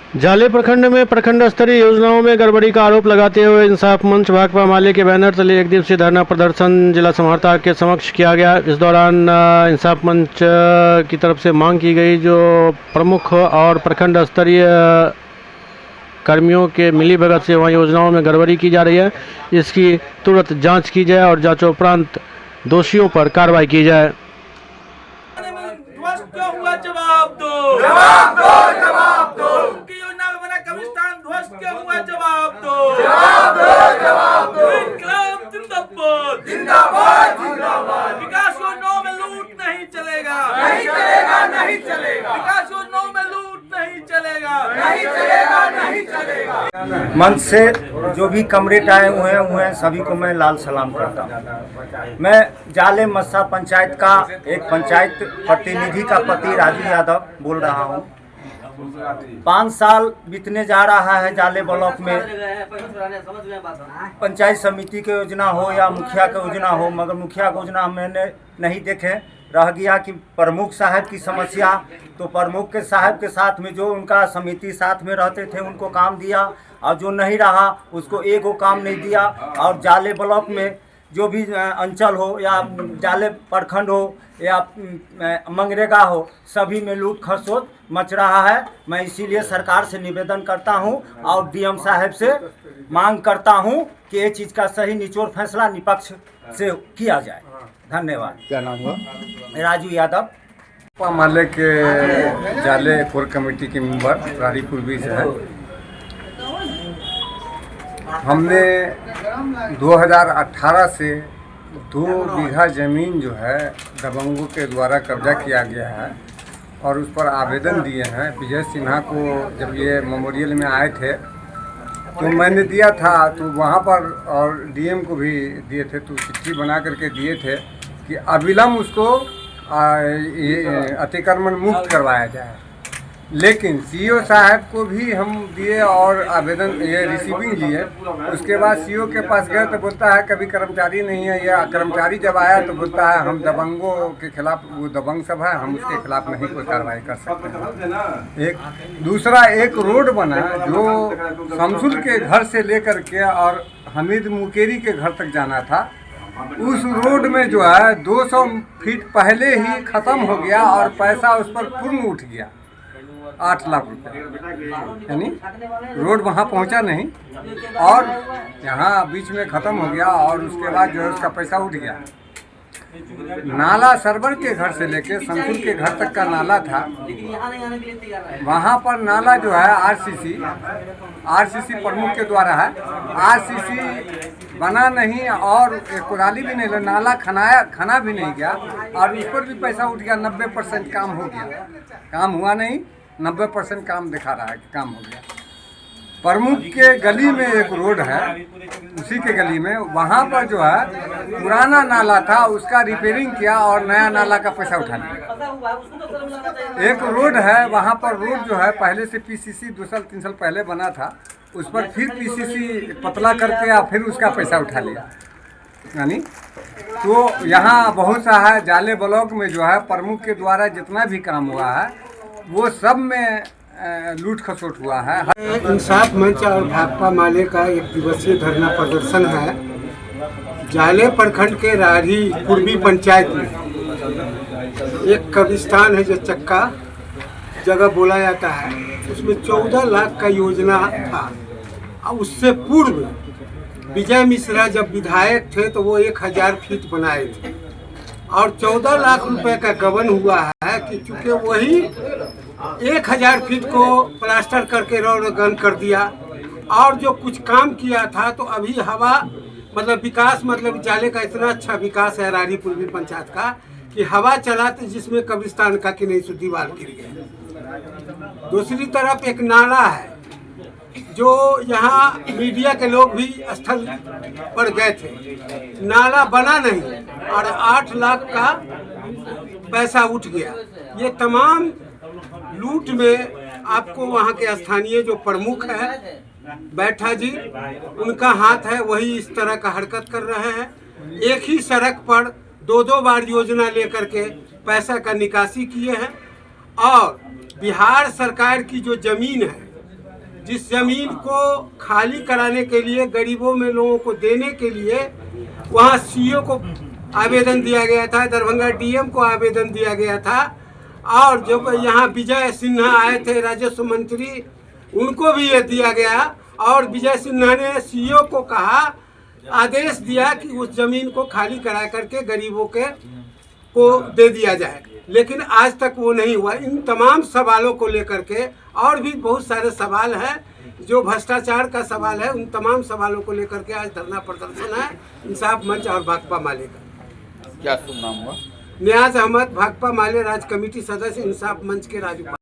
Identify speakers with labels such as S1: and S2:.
S1: जाले प्रखंड में प्रखंड स्तरीय योजनाओं में गड़बड़ी का आरोप लगाते हुए इंसाफ मंच भाकपा माले के बैनर तले एक दिवसीय धरना प्रदर्शन जिला समाहर्ता के समक्ष किया गया। इस दौरान इंसाफ मंच की तरफ से मांग की गई जो प्रमुख और प्रखंड स्तरीय कर्मियों के मिलीभगत से वहाँ योजनाओं में गड़बड़ी की जा रही है, इसकी तुरंत जांच की जाए और जांचोपरांत दोषियों पर कार्रवाई की जाए।
S2: क्यों हुआ जवाब दो, जवाब दो, जवाब दो। उनकी योजना में बना कब्रिस्तान ध्वस्त क्यों हुआ जवाब दो, जवाब दो, जवाब दो। इनकलाब जिंदाबाद, जिंदाबाद, जिंदाबाद। विकास योजनाओं में लूट नहीं चलेगा, नहीं चलेगा, नहीं चलेगा। विकास योजनाओं में लूट नहीं चलेगा, नहीं चलेगा, नहीं चलेगा।
S3: मंच से जो भी कमरेड आए हुए हैं सभी को मैं लाल सलाम करता हूँ। मैं जाले मस्सा पंचायत का एक पंचायत प्रतिनिधि का पति राजू यादव बोल रहा हूँ। 5 साल बीतने जा रहा है जाले ब्लॉक में पंचायत समिति की योजना हो या मुखिया की योजना हो, मगर मुखिया की योजना मैंने नहीं देखे। रह गया कि प्रमुख साहब की समस्या, तो प्रमुख के साहब के साथ में जो उनका समिति साथ में रहते थे उनको काम दिया और जो नहीं रहा उसको एक को काम नहीं दिया। और जाले ब्लॉक में जो भी अंचल हो या जाले प्रखंड हो या मनरेगा हो, सभी में लूट खसोट मच रहा है। मैं इसीलिए सरकार से निवेदन करता हूं और डीएम साहब से मांग करता हूं कि ये चीज़ का सही निचोड़ फैसला निपक्ष से किया जाए। धन्यवाद।
S4: क्या नाम हुआ?
S3: राजू यादव,
S4: माले के जाले कोर कमेटी के मेंबर रारी पूर्वी से है। हमने 2018 से 2 बीघा ज़मीन जो है दबंगों के द्वारा कब्जा किया गया है और उस पर आवेदन दिए हैं। विजय सिन्हा को जब ये मेमोरियल में आए थे तो मैंने दिया था, तो वहाँ पर और डीएम को भी दिए थे, तो चिट्ठी बना करके दिए थे कि अविलंब उसको अतिक्रमण मुक्त करवाया जाए। लेकिन सीईओ साहब को भी हम दिए और आवेदन ये रिसीविंग लिए। उसके बाद सीईओ के पास गए तो बोलता है कभी कर्मचारी नहीं है, या कर्मचारी जब आया तो बोलता है हम दबंगों के खिलाफ, वो दबंग सब है, हम उसके खिलाफ नहीं कोई कार्रवाई कर सकते हैं। एक दूसरा एक रोड बना जो शमसुल के घर से लेकर के और हमीद मुकेरी के घर तक जाना था, उस रोड में जो है 200 फीट पहले ही ख़त्म हो गया और पैसा उस पर पूर्ण उठ गया, 8 लाख रुपये। यानी रोड वहाँ पहुँचा नहीं और यहाँ बीच में ख़त्म हो गया और उसके बाद जो है उसका पैसा उठ गया। नाला सरवर के घर से लेके शमसुल के घर तक का नाला था, वहाँ पर नाला जो है आरसीसी प्रमुख के द्वारा है। आरसीसी बना नहीं और कुदाली भी नहीं, नाला खना भी नहीं गया और उस पर भी पैसा उठ गया। 90% काम हो गया, काम हुआ नहीं, 90% काम दिखा रहा है कि काम हो गया। प्रमुख के गली में एक रोड है, उसी के गली में वहाँ पर जो है पुराना नाला था, उसका रिपेयरिंग किया और नया नाला का पैसा उठा लिया। एक रोड है वहाँ पर, रोड जो है पहले से पीसीसी 2 साल 3 साल पहले बना था, उस पर फिर पीसीसी पतला करके या फिर उसका पैसा उठा लिया। यानी तो यहाँ बहुत सा है जाले ब्लॉक में जो है प्रमुख के द्वारा जितना भी काम हुआ है वो सब में लूट खसोट हुआ है।
S5: इंसाफ मंच और भाकपा माले का एक दिवसीय धरना प्रदर्शन है जाले प्रखंड के रारी पूर्वी पंचायत में। एक कब्रिस्तान है जो चक्का जगह बोला जाता है, उसमें 14 लाख का योजना था। और उससे पूर्व विजय मिश्रा जब विधायक थे तो वो 1000 फीट बनाए थे और 14 लाख रुपए का गबन हुआ है कि चूँकि वही 1000 फीट को प्लास्टर करके रोड कर दिया और जो कुछ काम किया था। तो अभी हवा मतलब विकास, मतलब जाले का इतना अच्छा विकास है रारी पूर्वी पंचायत का कि हवा चला तो जिसमें कब्रिस्तान का कि नहीं सो दीवार गिर गया। दूसरी तरफ एक नाला है जो यहाँ मीडिया के लोग भी स्थल पर गए थे, नाला बना नहीं और 8 लाख का पैसा उठ गया। ये तमाम लूट में आपको वहाँ के स्थानीय जो प्रमुख है बैठा जी, उनका हाथ है, वही इस तरह का हरकत कर रहे हैं। एक ही सड़क पर 2-2 बार योजना लेकर के पैसा का निकासी किए हैं और बिहार सरकार की जो जमीन है जिस जमीन को खाली कराने के लिए गरीबों में लोगों को देने के लिए वहाँ सीओ को आवेदन दिया गया था, दरभंगा डीएम को आवेदन दिया गया था, और जो यहाँ विजय सिन्हा आए थे राजस्व मंत्री, उनको भी ये दिया गया। और विजय सिन्हा ने सीओ को कहा, आदेश दिया कि उस जमीन को खाली करा करके गरीबों को दे दिया जाए, लेकिन आज तक वो नहीं हुआ। इन तमाम सवालों को लेकर के और भी बहुत सारे सवाल हैं जो भ्रष्टाचार का सवाल है, उन तमाम सवालों को लेकर के आज धरना प्रदर्शन है इंसाफ मंच और भाकपा माले का।
S6: क्या शुभ नाम हुआ?
S5: नियाज अहमद, भाकपा माले राज्य कमेटी सदस्य, इंसाफ मंच के राज्यपाल।